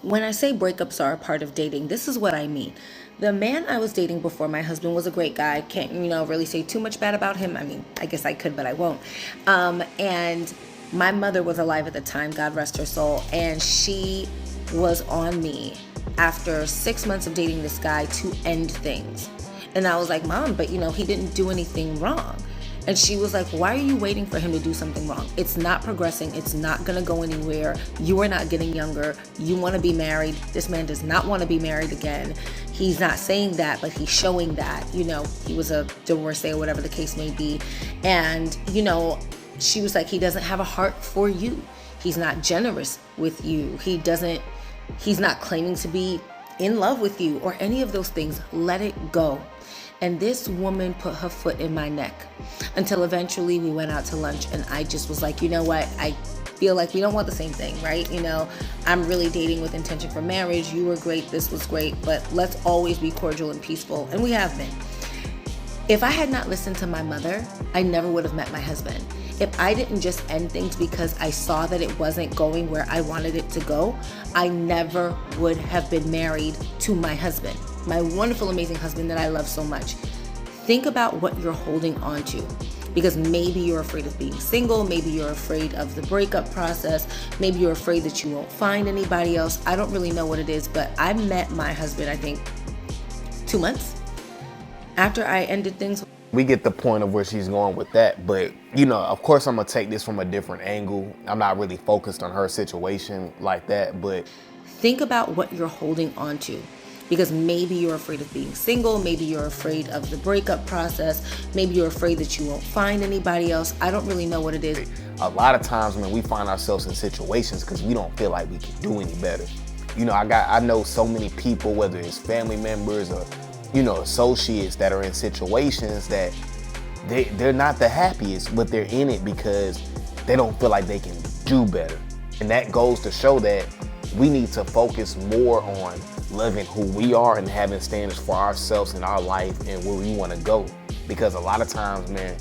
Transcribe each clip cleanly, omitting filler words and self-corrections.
When I say breakups are a part of dating, this is what I mean. The man I was dating before my husband was a great guy. Can't, really say too much bad about him. I mean, I guess I could, but I won't. And my mother was alive at the time, God rest her soul, and she was on me after 6 months of dating this guy to end things. And I was like, Mom, but he didn't do anything wrong. And she was like, why are you waiting for him to do something wrong? It's not progressing. It's not going to go anywhere. You are not getting younger. You want to be married. This man does not want to be married again. He's not saying that, but he's showing that. He was a divorcee or whatever the case may be. And, she was like, he doesn't have a heart for you. He's not generous with you. He's not claiming to be in love with you or any of those things. Let it go. And this woman put her foot in my neck until eventually we went out to lunch, and I just was like, you know what? I feel like we don't want the same thing, right? I'm really dating with intention for marriage. You were great. This was great. But let's always be cordial and peaceful. And we have been. If I had not listened to my mother, I never would have met my husband. If I didn't just end things because I saw that it wasn't going where I wanted it to go, I never would have been married to my husband, my wonderful, amazing husband that I love so much. Think about what you're holding on to, because maybe you're afraid of being single. Maybe you're afraid of the breakup process. Maybe you're afraid that you won't find anybody else. I don't really know what it is, but I met my husband, I think, 2 months after I ended things. We get the point of where she's going with that, but of course I'm gonna take this from a different angle. I'm not really focused on her situation like that, but think about what you're holding on to, because maybe you're afraid of being single. Maybe you're afraid of the breakup process. Maybe you're afraid that you won't find anybody else. I don't really know what it is. A lot of times when we find ourselves in situations because we don't feel like we can do any better. I know so many people, whether it's family members or associates, that are in situations that they're not the happiest, but they're in it because they don't feel like they can do better. And that goes to show that we need to focus more on loving who we are and having standards for ourselves in our life and where we want to go. Because a lot of times, man,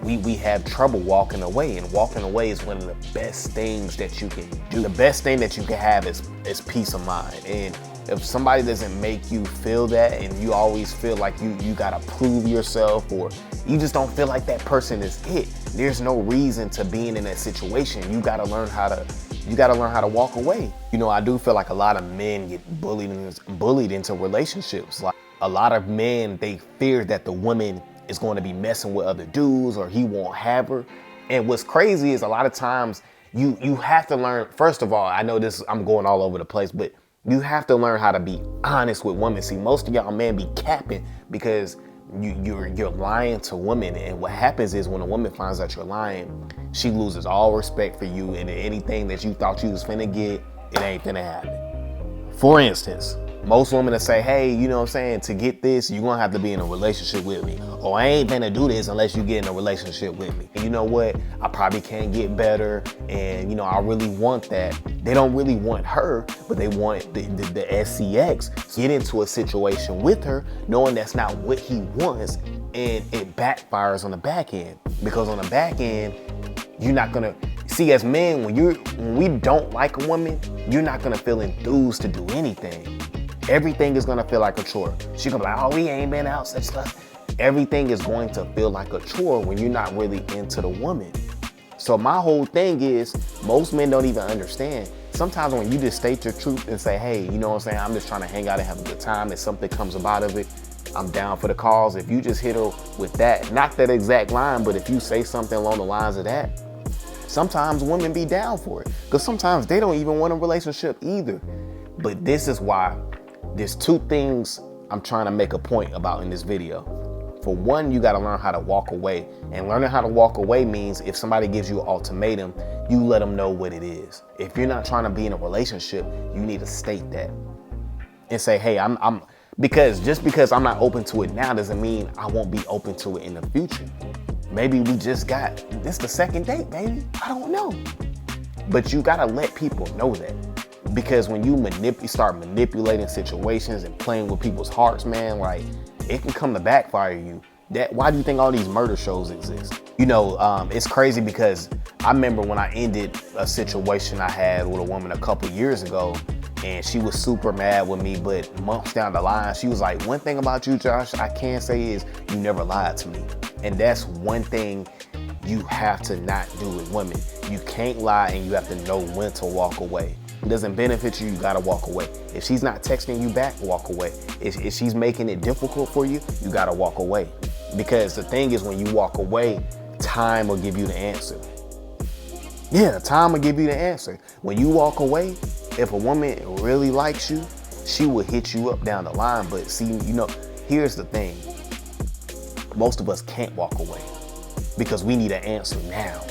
we have trouble walking away, and walking away is one of the best things that you can do. The best thing that you can have is peace of mind. And if somebody doesn't make you feel that, and you always feel like you gotta prove yourself, or you just don't feel like that person is it, there's no reason to being in that situation. You gotta learn how to walk away. I do feel like a lot of men get bullied into relationships. Like a lot of men, they fear that the woman is going to be messing with other dudes, or he won't have her. And what's crazy is a lot of times you have to learn. First of all, I know I'm going all over the place, but you have to learn how to be honest with women. See, most of y'all men be capping because you're lying to women. And what happens is when a woman finds out you're lying, she loses all respect for you, and anything that you thought you was finna get, it ain't finna happen. For instance, most women will say, hey, to get this, you're gonna have to be in a relationship with me. Or I ain't gonna do this unless you get in a relationship with me. And you know what? I probably can't get better. And I really want that. They don't really want her, but they want the SCX. Get into a situation with her, knowing that's not what he wants. And it backfires on the back end. Because on the back end, you're not gonna, see, as men, when we don't like a woman, you're not gonna feel enthused to do anything. Everything is gonna feel like a chore. She's gonna be like, oh, we ain't been out, such stuff. Everything is going to feel like a chore when you're not really into the woman. So my whole thing is, most men don't even understand. Sometimes when you just state your truth and say, hey, I'm just trying to hang out and have a good time, and something comes about of it, I'm down for the cause. If you just hit her with that, not that exact line, but if you say something along the lines of that, sometimes women be down for it. Because sometimes they don't even want a relationship either. But this is why there's two things I'm trying to make a point about in this video. For one, you gotta learn how to walk away. And learning how to walk away means if somebody gives you an ultimatum, you let them know what it is. If you're not trying to be in a relationship, you need to state that. And say, hey, because just because I'm not open to it now doesn't mean I won't be open to it in the future. Maybe we just this the second date, baby. I don't know. But you gotta let people know that. Because when you start manipulating situations and playing with people's hearts, man, like, it can come to backfire you. Why do you think all these murder shows exist? It's crazy because I remember when I ended a situation I had with a woman a couple years ago, and she was super mad with me, but months down the line, she was like, one thing about you, Josh, I can say is you never lied to me. And that's one thing you have to not do with women. You can't lie, and you have to know when to walk away. It doesn't benefit you, you gotta walk away. If she's not texting you back, walk away. If she's making it difficult for you, you gotta walk away. Because the thing is, when you walk away, time will give you the answer. Yeah, time will give you the answer. When you walk away, if a woman really likes you, she will hit you up down the line. But see, here's the thing. Most of us can't walk away because we need an answer now.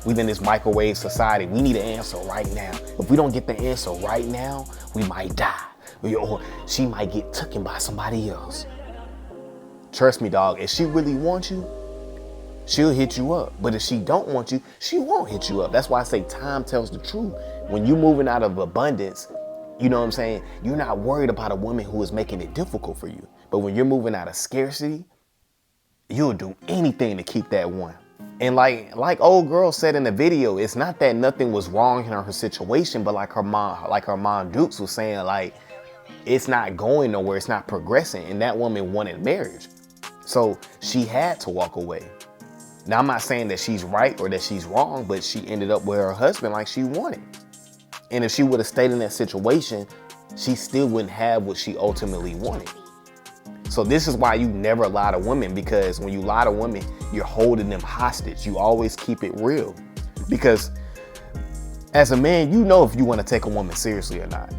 We in this microwave society. We need an answer right now. If we don't get the answer right now, we might die. Or she might get taken by somebody else. Trust me, dog, if she really wants you, she'll hit you up. But if she don't want you, she won't hit you up. That's why I say time tells the truth. When you're moving out of abundance, you know what I'm saying? You're not worried about a woman who is making it difficult for you. But when you're moving out of scarcity, you'll do anything to keep that one. And like old girl said in the video, it's not that nothing was wrong in her situation, but like her mom Dukes was saying, like, it's not going nowhere, it's not progressing. And that woman wanted marriage. So she had to walk away. Now, I'm not saying that she's right or that she's wrong, but she ended up with her husband like she wanted. And if she would have stayed in that situation, she still wouldn't have what she ultimately wanted. So this is why you never lie to women, because when you lie to women, you're holding them hostage. You always keep it real. Because as a man, you know if you want to take a woman seriously or not.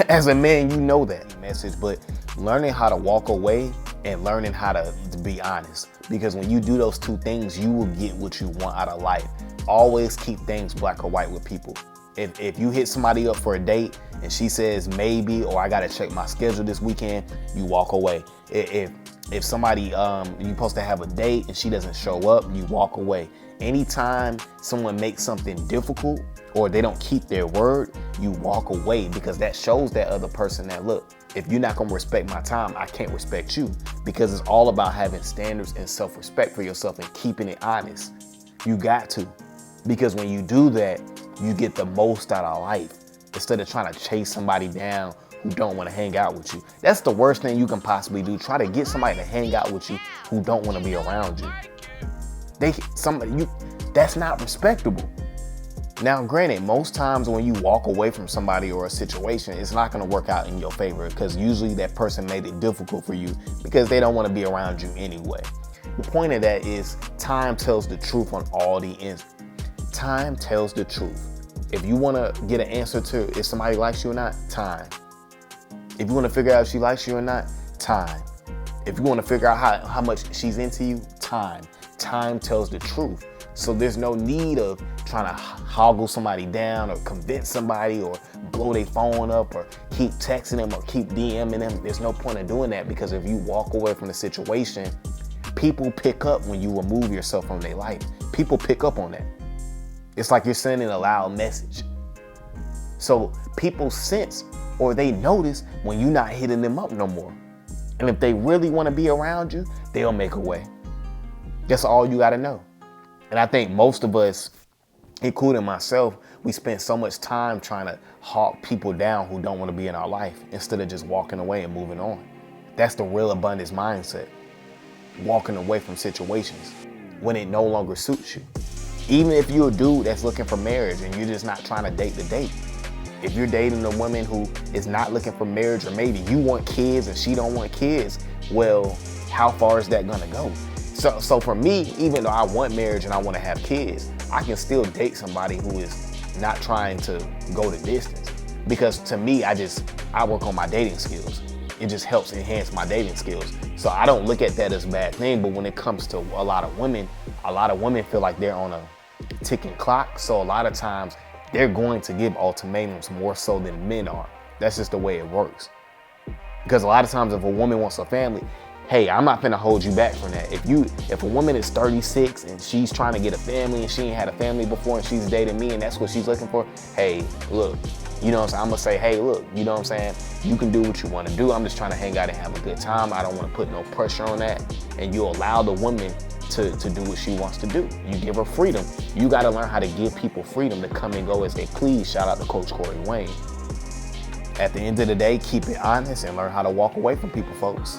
As a man, you know that message, but learning how to walk away and learning how to be honest. Because when you do those two things, you will get what you want out of life. Always keep things black or white with people. If you hit somebody up for a date and she says maybe, or I gotta check my schedule this weekend, you walk away. If somebody, you're supposed to have a date and she doesn't show up, you walk away. Anytime someone makes something difficult or they don't keep their word, you walk away, because that shows that other person that, look, if you're not gonna respect my time, I can't respect you. Because it's all about having standards and self-respect for yourself and keeping it honest. You got to. Because when you do that, you get the most out of life instead of trying to chase somebody down who don't want to hang out with you. That's the worst thing you can possibly do. Try to get somebody to hang out with you who don't want to be around you. That's not respectable. Now, granted, most times when you walk away from somebody or a situation, it's not going to work out in your favor, because usually that person made it difficult for you because they don't want to be around you anyway. The point of that is time tells the truth on all the ends. Time tells the truth. If you want to get an answer to if somebody likes you or not, time. If you want to figure out if she likes you or not, time. If you want to figure out how much she's into you, time. Time tells the truth. So there's no need of trying to hoggle somebody down or convince somebody or blow their phone up or keep texting them or keep DMing them. There's no point in doing that, because if you walk away from the situation, people pick up when you remove yourself from their life. People pick up on that. It's like you're sending a loud message. So people sense or they notice when you're not hitting them up no more. And if they really want to be around you, they'll make a way. That's all you got to know. And I think most of us, including myself, we spend so much time trying to hawk people down who don't want to be in our life instead of just walking away and moving on. That's the real abundance mindset. Walking away from situations when it no longer suits you. Even if you're a dude that's looking for marriage and you're just not trying to date the date. If you're dating a woman who is not looking for marriage, or maybe you want kids and she don't want kids, well, how far is that gonna go? So for me, even though I want marriage and I want to have kids, I can still date somebody who is not trying to go the distance. Because to me, I work on my dating skills. It just helps enhance my dating skills. So I don't look at that as a bad thing. But when it comes to a lot of women feel like they're on a ticking clock. So a lot of times they're going to give ultimatums more so than men are. That's just the way it works. Because a lot of times if a woman wants a family, hey, I'm not gonna hold you back from that. If a woman is 36 and she's trying to get a family and she ain't had a family before and she's dating me and that's what she's looking for, hey, look, you know what I'm saying? I'm gonna say, hey, look, you know what I'm saying? You can do what you wanna do. I'm just trying to hang out and have a good time. I don't wanna put no pressure on that. And you allow the woman to do what she wants to do. You give her freedom. You gotta learn how to give people freedom to come and go as they please. Shout out to Coach Corey Wayne. at the end of the day, keep it honest and learn how to walk away from people, folks.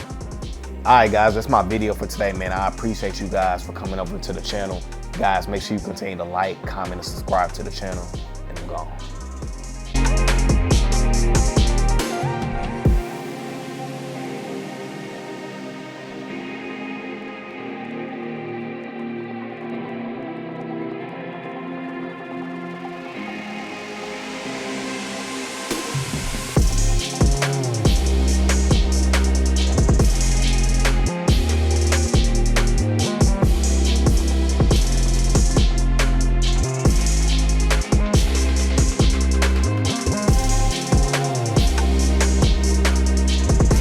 All right, guys, that's my video for today, man. I appreciate you guys for coming over to the channel. Guys, make sure you continue to like, comment, and subscribe to the channel. And I'm gone.